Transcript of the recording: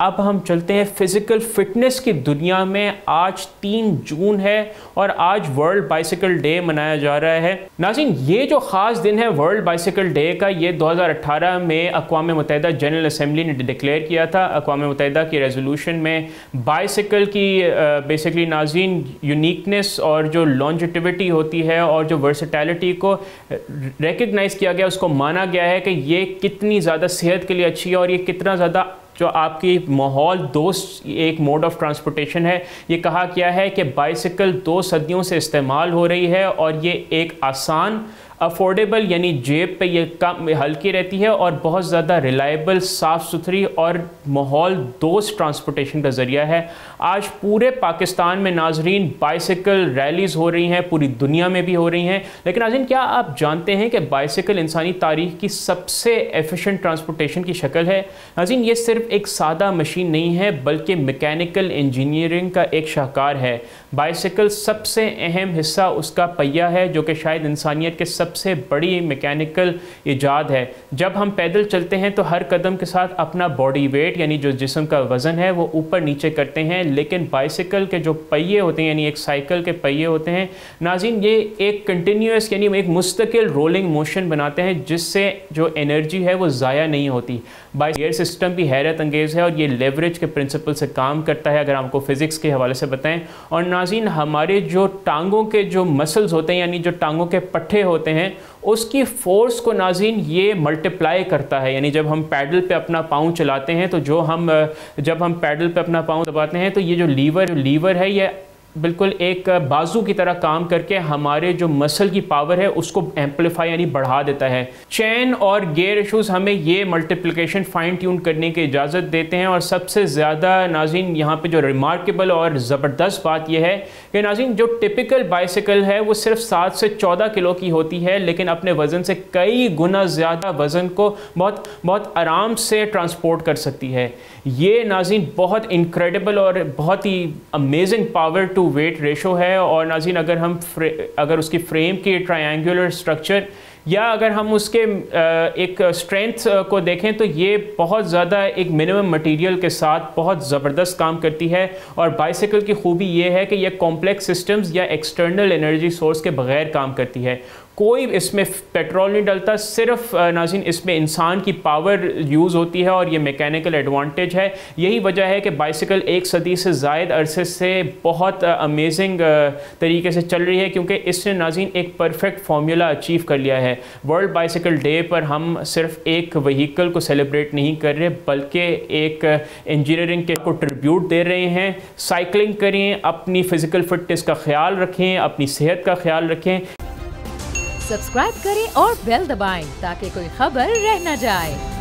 अब हम चलते हैं फिज़िकल फ़िटनेस की दुनिया में। आज 3 जून है और आज वर्ल्ड बाइसिकल डे मनाया जा रहा है। नाज़रीन, ये जो ख़ास दिन है वर्ल्ड बाइसिकल डे का, ये 2018 में अक़वाम मुत्तहिदा जनरल असम्बली ने डिक्लेयर किया था। अक़वाम मुत्तहिदा की रेजोल्यूशन में बाइसिकल की बेसिकली नाज़रीन यूनिकनेस और जो लॉन्जिटिविटी होती है और जो वर्सेटैलिटी को रिकग्नाइज़ किया गया, उसको माना गया है कि ये कितनी ज़्यादा सेहत के लिए अच्छी है और ये कितना ज़्यादा जो आपकी माहौल दोस्त एक मोड ऑफ ट्रांसपोर्टेशन है। ये कहा गया है कि बाइसिकल 2 सदियों से इस्तेमाल हो रही है और ये एक आसान, अफोर्डेबल यानी जेब पे ये कम हल्की रहती है और बहुत ज़्यादा रिलायबल, साफ़ सुथरी और माहौल दोस्त ट्रांसपोर्टेशन का ज़रिया है। आज पूरे पाकिस्तान में नाजरीन बाइसिकल रैलीज़ हो रही हैं, पूरी दुनिया में भी हो रही हैं। लेकिन नाजरीन, क्या आप जानते हैं कि बाइसिकल इंसानी तारीख़ की सबसे एफिशिएंट ट्रांसपोर्टेशन की शक्ल है? नाजरीन, ये सिर्फ एक सादा मशीन नहीं है बल्कि मैकेनिकल इंजीनियरिंग का एक शाहकार है। बाइसिकल सबसे अहम हिस्सा उसका पहिया है, जो कि शायद इंसानियत के सबसे बड़ी मैकेनिकल इजाद है। जब हम पैदल चलते हैं तो हर कदम के साथ अपना बॉडी वेट यानी जो जिस्म का वज़न है वो ऊपर नीचे करते हैं, लेकिन बाइसिकल के जो पहिए होते हैं यानी एक साइकिल के पहिए होते हैं नाज़रीन, ये एक कंटिन्यूस यानी एक मुस्तकिल रोलिंग मोशन बनाते हैं, जिससे जो एनर्जी है वो ज़ाया नहीं होती। गियर सिस्टम भी हैरत अंगेज़ है और ये लेवरेज के प्रिंसिपल से काम करता है, अगर आपको फ़िज़िक्स के हवाले से बताएं। और नाज़रीन, हमारे जो टांगों के जो मसल्स होते हैं यानी जो टांगों के पट्टे होते हैं, उसकी फ़ोर्स को नाज़रीन ये मल्टीप्लाई करता है। यानी जब हम पैडल पे अपना पाँव चलाते हैं तो जब हम पैडल पे अपना पाँव दबाते हैं तो ये जो लीवर है ये बिल्कुल एक बाजू की तरह काम करके हमारे जो मसल की पावर है उसको एम्पलीफाई यानी बढ़ा देता है। चेन और गियर इशूज़ हमें ये मल्टीप्लिकेशन फाइन ट्यून करने की इजाज़त देते हैं। और सबसे ज़्यादा नाज़रीन यहाँ पे जो रिमार्केबल और ज़बरदस्त बात यह है कि नाज़रीन जो टिपिकल बाइसिकल है वो सिर्फ 7 से 14 किलो की होती है, लेकिन अपने वज़न से कई गुना ज़्यादा वज़न को बहुत आराम से ट्रांसपोर्ट कर सकती है। ये नाज़रीन बहुत इनक्रेडिबल और बहुत ही amazing power to weight ratio है। और नाज़रीन, अगर उसकी फ्रेम की ट्रायंगुलर स्ट्रक्चर या अगर हम उसके एक स्ट्रेंथ को देखें तो ये बहुत ज़्यादा एक मिनिमम मटेरियल के साथ बहुत ज़बरदस्त काम करती है। और बाइसिकल की खूबी ये है कि ये कॉम्प्लेक्स सिस्टम्स या एक्सटर्नल एनर्जी सोर्स के बगैर काम करती है। कोई इसमें पेट्रोल नहीं डलता, सिर्फ नाज़रीन इसमें इंसान की पावर यूज़ होती है और ये मैकेनिकल एडवांटेज है। यही वजह है कि बाइसिकल 1 सदी से ज़ायद अरसे से बहुत अमेजिंग तरीके से चल रही है, क्योंकि इसने नाज़रीन एक परफेक्ट फार्मूला अचीव कर लिया है। वर्ल्ड बाइसिकल डे पर हम सिर्फ एक व्हीकल को सेलिब्रेट नहीं कर रहे बल्कि एक इंजीनियरिंग के को ट्रिब्यूट दे रहे हैं। साइकिलिंग करें, अपनी फ़िज़िकल फिटनेस का ख्याल रखें, अपनी सेहत का ख्याल रखें। सब्सक्राइब करें और बेल दबाएं ताकि कोई खबर रह न जाए।